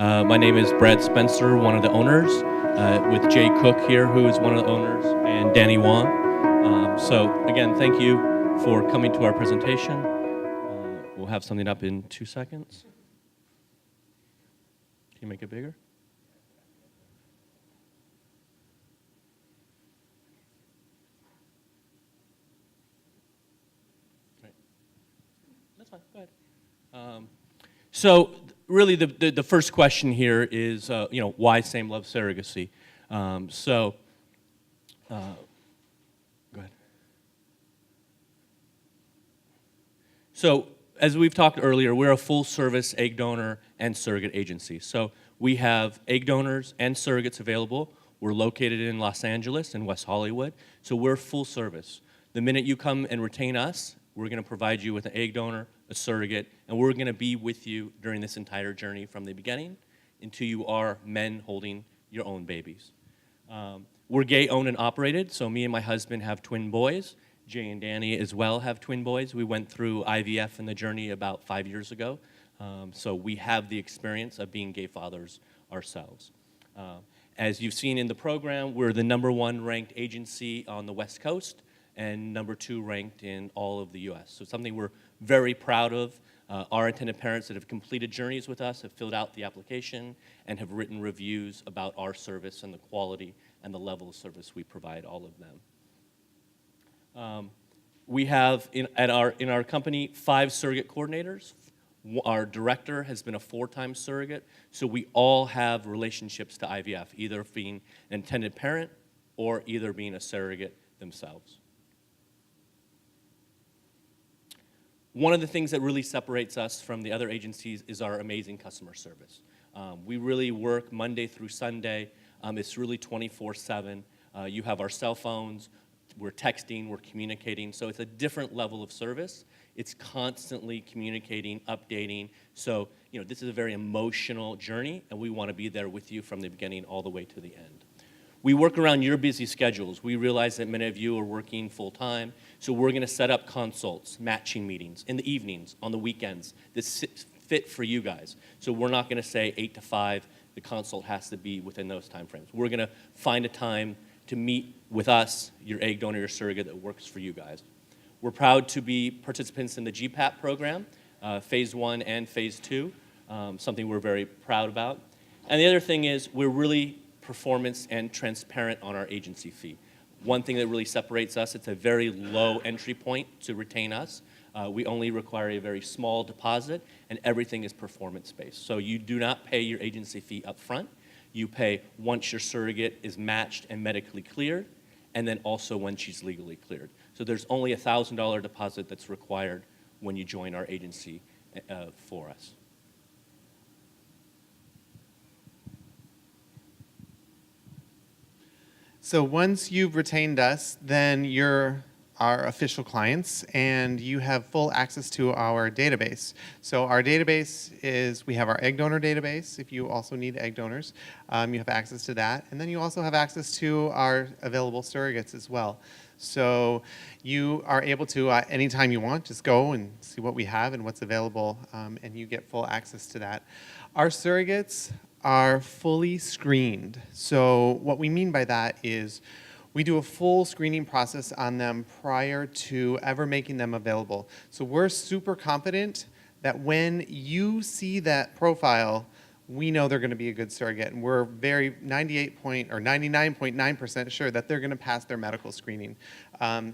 My name is Brad Spencer, one of the owners, with Jay Cook here, who is one of the owners, and Danny Wong. So again, thank you for coming to our presentation. We'll have something up in 2 seconds. Can you make it bigger? Right. That's fine, go ahead. So really the first question here is, why Same Love Surrogacy? Go ahead. So as we've talked earlier, we're a full-service egg donor and surrogate agency. So we have egg donors and surrogates available. We're located in Los Angeles and West Hollywood, so we're full service. The minute you come and retain us, we're going to provide you with an egg donor, a surrogate, and we're going to be with you during this entire journey from the beginning until you are men holding your own babies. We're gay owned and operated, so me and my husband have twin boys. Jay and Danny as well have twin boys. We went through IVF in the journey about 5 years ago, so we have the experience of being gay fathers ourselves. As you've seen in the program, we're the #1 ranked agency on the West Coast and #2 ranked in all of the US. So something we're very proud of. Our intended parents that have completed journeys with us have filled out the application and have written reviews about our service and the quality and the level of service we provide all of them. We have in our company 5 surrogate coordinators. Our director has been a 4-time surrogate, so we all have relationships to IVF, either being an intended parent or either being a surrogate themselves. One of the things that really separates us from the other agencies is our amazing customer service. We really work Monday through Sunday. It's really 24/7. You have our cell phones. We're texting, we're communicating, so it's a different level of service. It's constantly communicating, updating, so this is a very emotional journey, and we want to be there with you from the beginning all the way to the end. We work around your busy schedules. We realize that many of you are working full-time, so we're going to set up consults, matching meetings in the evenings, on the weekends. This fit for you guys, so we're not going to say 8 to 5. The consult has to be within those time frames. We're going to find a time to meet with us, your egg donor, your surrogate, that works for you guys. We're proud to be participants in the GPAP program, Phase 1 and Phase 2, something we're very proud about. And the other thing is we're really performance and transparent on our agency fee. One thing that really separates us, it's a very low entry point to retain us. We only require a very small deposit, and everything is performance-based. So you do not pay your agency fee up front. You pay once your surrogate is matched and medically cleared, and then also when she's legally cleared. So there's only a $1,000 deposit that's required when you join our agency for us. So once you've retained us, then you're our official clients, and you have full access to our database. So our database is, we have our egg donor database. If you also need egg donors, you have access to that. And then you also have access to our available surrogates as well. So you are able to, anytime you want, just go and see what we have and what's available, and you get full access to that. Our surrogates are fully screened. So what we mean by that is we do a full screening process on them prior to ever making them available. So we're super confident that when you see that profile, we know they're going to be a good surrogate, and we're very 99.9% sure that they're going to pass their medical screening. And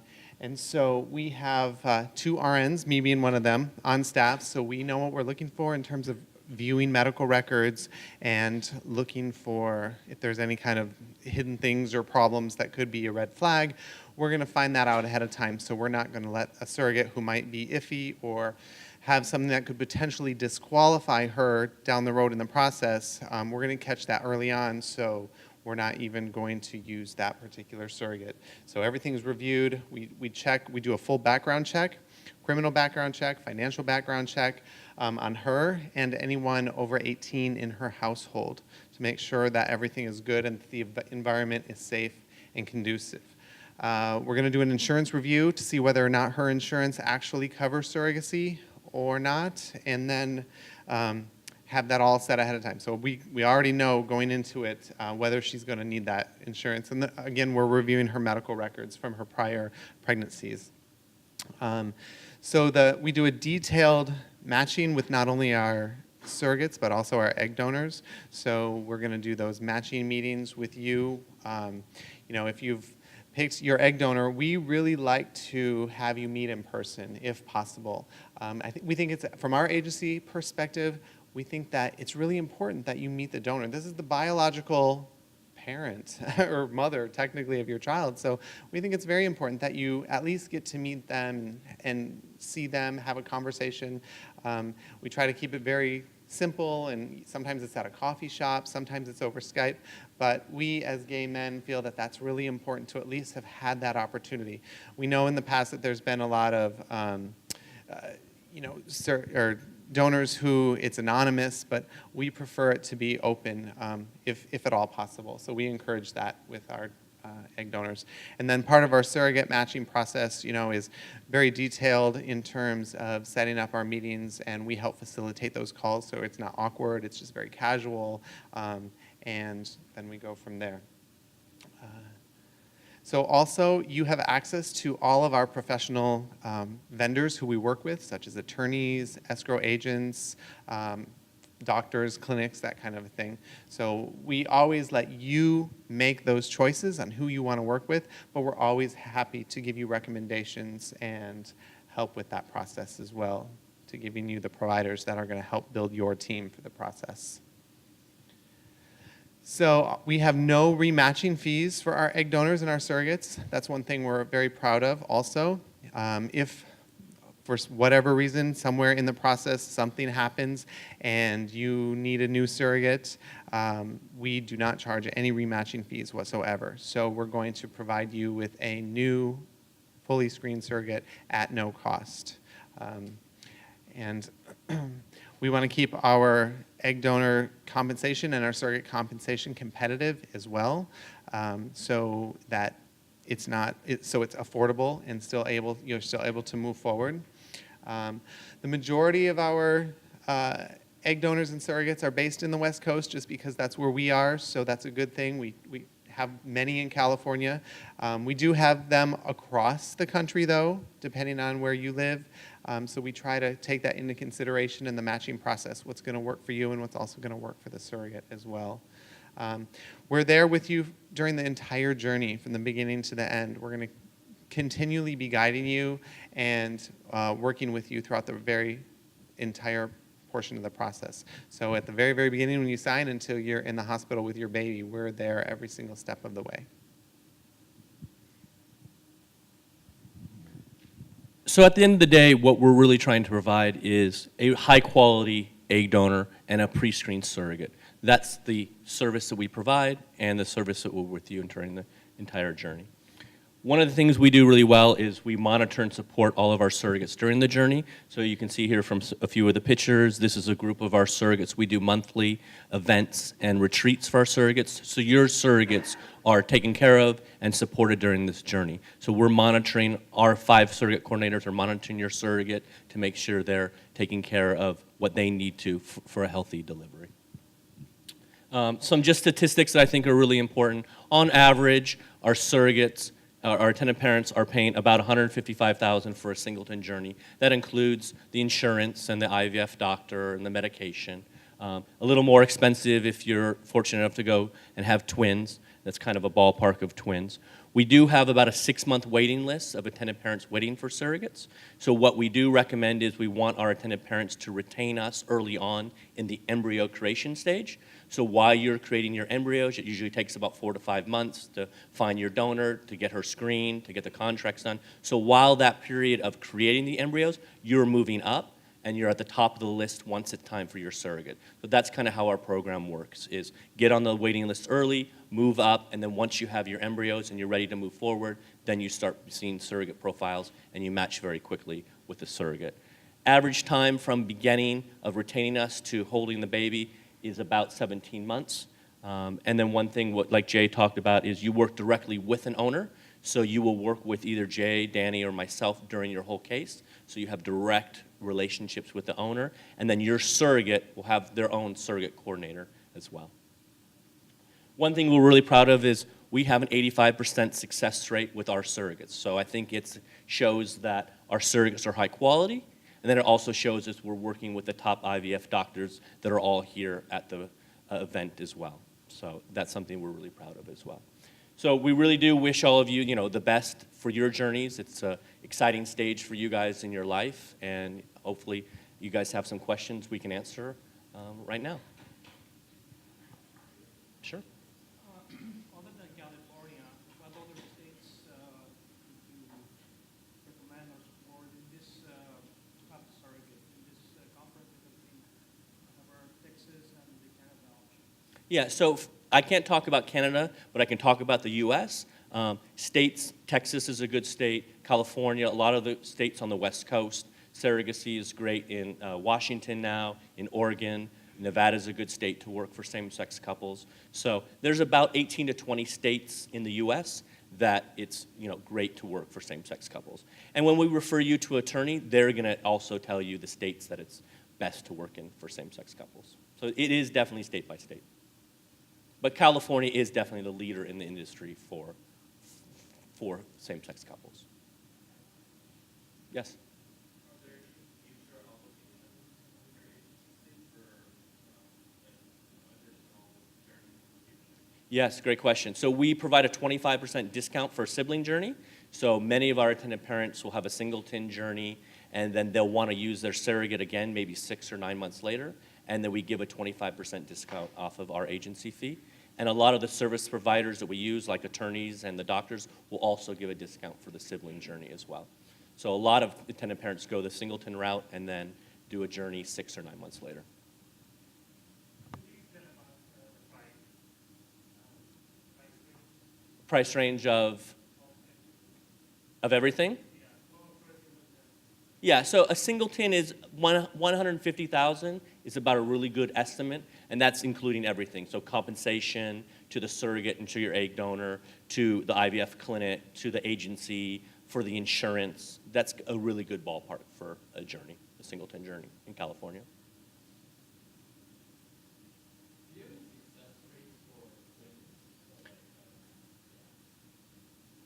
so we have 2 RNs, me being one of them, on staff, so we know what we're looking for in terms of viewing medical records and looking for if there's any kind of hidden things or problems that could be a red flag. We're going to find that out ahead of time, so we're not going to let a surrogate who might be iffy or have something that could potentially disqualify her down the road in the process. We're going to catch that early on, so we're not even going to use that particular surrogate. So everything's reviewed. We check. We do a full background check, criminal background check, financial background check, on her and anyone over 18 in her household to make sure that everything is good and the environment is safe and conducive. We're going to do an insurance review to see whether or not her insurance actually covers surrogacy or not, and then have that all set ahead of time. So we already know going into it whether she's going to need that insurance. And again, we're reviewing her medical records from her prior pregnancies. So we do a detailed matching with not only our surrogates, but also our egg donors. So we're going to do those matching meetings with you. If you've picked your egg donor, we really like to have you meet in person if possible. We think it's, from our agency perspective, we think that it's really important that you meet the donor. This is the biological parent or mother, technically, of your child. So we think it's very important that you at least get to meet them and see them, have a conversation. We try to keep it very simple, and sometimes it's at a coffee shop, sometimes it's over Skype, but we as gay men feel that that's really important to at least have had that opportunity. We know in the past that there's been a lot of donors who it's anonymous, but we prefer it to be open if at all possible. So we encourage that with our egg donors. And then part of our surrogate matching process, is very detailed in terms of setting up our meetings, and we help facilitate those calls so it's not awkward, it's just very casual, and then we go from there. So also, you have access to all of our professional vendors who we work with, such as attorneys, escrow agents, doctors, clinics, that kind of a thing. So we always let you make those choices on who you want to work with, but we're always happy to give you recommendations and help with that process as well, to giving you the providers that are going to help build your team for the process. So we have no rematching fees for our egg donors and our surrogates. That's one thing we're very proud of also. If for whatever reason, somewhere in the process, something happens and you need a new surrogate, we do not charge any rematching fees whatsoever. So we're going to provide you with a new fully screened surrogate at no cost. And we want to keep our egg donor compensation and our surrogate compensation competitive as well, so that it's affordable and you're still able to move forward. The majority of our egg donors and surrogates are based in the West Coast just because that's where we are, so that's a good thing. We have many in California. We do have them across the country, though, depending on where you live. So we try to take that into consideration in the matching process, what's going to work for you and what's also going to work for the surrogate as well. We're there with you during the entire journey, from the beginning to the end. We're going to continually be guiding you and working with you throughout the very entire portion of the process. So at the very, very beginning when you sign until you're in the hospital with your baby, we're there every single step of the way. So at the end of the day, what we're really trying to provide is a high-quality egg donor and a pre-screened surrogate. That's the service that we provide and the service that we're with you during the entire journey. One of the things we do really well is we monitor and support all of our surrogates during the journey. So you can see here from a few of the pictures, this is a group of our surrogates. We do monthly events and retreats for our surrogates. So your surrogates are taken care of and supported during this journey. So we're monitoring, our 5 surrogate coordinators are monitoring your surrogate to make sure they're taking care of what they need to for a healthy delivery. Some just statistics that I think are really important. On average, our surrogates, our attendant parents are paying about $155,000 for a singleton journey. That includes the insurance and the IVF doctor and the medication. A little more expensive if you're fortunate enough to go and have twins. That's kind of a ballpark of twins. We do have about a 6-month waiting list of attendant parents waiting for surrogates. So what we do recommend is we want our attendant parents to retain us early on in the embryo creation stage. So while you're creating your embryos, it usually takes about 4 to 5 months to find your donor, to get her screened, to get the contracts done. So while that period of creating the embryos, you're moving up and you're at the top of the list once it's time for your surrogate. So that's kind of how our program works, is get on the waiting list early, move up, and then once you have your embryos and you're ready to move forward, then you start seeing surrogate profiles and you match very quickly with the surrogate. Average time from beginning of retaining us to holding the baby is about 17 months. And then one thing, like Jay talked about, is you work directly with an owner. So you will work with either Jay, Danny, or myself during your whole case. So you have direct relationships with the owner. And then your surrogate will have their own surrogate coordinator as well. One thing we're really proud of is we have an 85% success rate with our surrogates. So I think it shows that our surrogates are high quality. And then it also shows us we're working with the top IVF doctors that are all here at the event as well. So that's something we're really proud of as well. So we really do wish all of you, the best for your journeys. It's an exciting stage for you guys in your life, and hopefully you guys have some questions we can answer right now. Sure. Other than California, what other states do you recommend or support in this, not surrogate, in this conference? Because we have Texas and the Canada option. Yeah, so I can't talk about Canada, but I can talk about the U.S. States, Texas is a good state, California, a lot of the states on the West Coast. Surrogacy is great in Washington now, in Oregon. Nevada is a good state to work for same-sex couples. So there's about 18 to 20 states in the U.S. that it's great to work for same-sex couples. And when we refer you to an attorney, they're going to also tell you the states that it's best to work in for same-sex couples. So it is definitely state by state. But California is definitely the leader in the industry for same-sex couples. Yes? Yes, great question. So we provide a 25% discount for a sibling journey. So many of our attendant parents will have a singleton journey, and then they'll want to use their surrogate again, maybe 6 or 9 months later, and then we give a 25% discount off of our agency fee. And a lot of the service providers that we use, like attorneys and the doctors, will also give a discount for the sibling journey as well. So a lot of attendant parents go the singleton route and then do a journey 6 or 9 months later. Price range of everything? Yeah, so a singleton is 150,000 is about a really good estimate, and that's including everything. So compensation to the surrogate and to your egg donor, to the IVF clinic, to the agency, for the insurance. That's a really good ballpark for a journey, a singleton journey in California.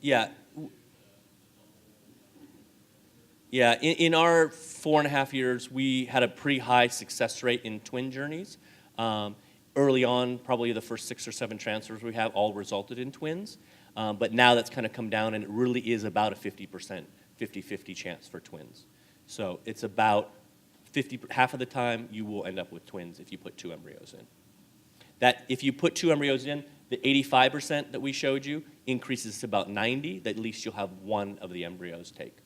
Yeah. Yeah, in our 4.5 years, we had a pretty high success rate in twin journeys. Early on, probably the first 6 or 7 transfers we have all resulted in twins. But now that's kind of come down, and it really is about a 50%, 50-50 chance for twins. So it's about half of the time you will end up with twins if you put 2 embryos in. That if you put 2 embryos in, the 85% that we showed you increases to about 90, that at least you'll have 1 of the embryos take.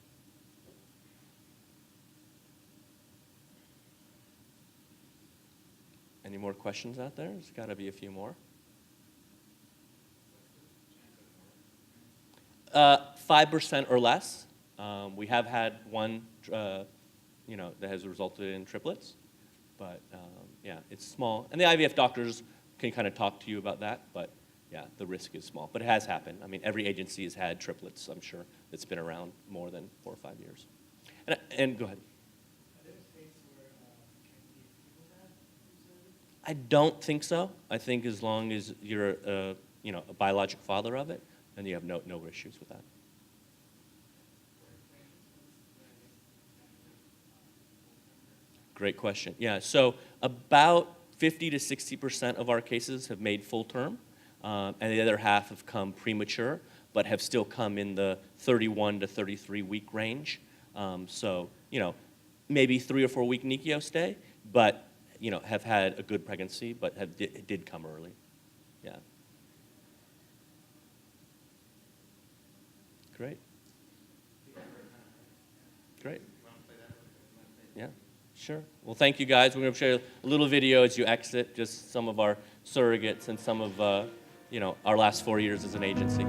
Any more questions out there? There's got to be a few more. 5% or less. We have had one, that has resulted in triplets, but yeah, it's small. And the IVF doctors can kind of talk to you about that, but yeah, the risk is small. But it has happened. I mean, every agency has had triplets, I'm sure, that's been around more than 4 or 5 years. And go ahead. I don't think so. I think as long as you're a biologic father of it, then you have no issues with that. Great question. Yeah, so about 50 to 60% of our cases have made full term, and the other half have come premature, but have still come in the 31 to 33 week range. So, maybe 3 or 4 week NICU stay, but have had a good pregnancy, but did come early. Yeah. Great. Great. Yeah, sure. Well, thank you guys. We're going to show you a little video as you exit, just some of our surrogates and some of our last 4 years as an agency.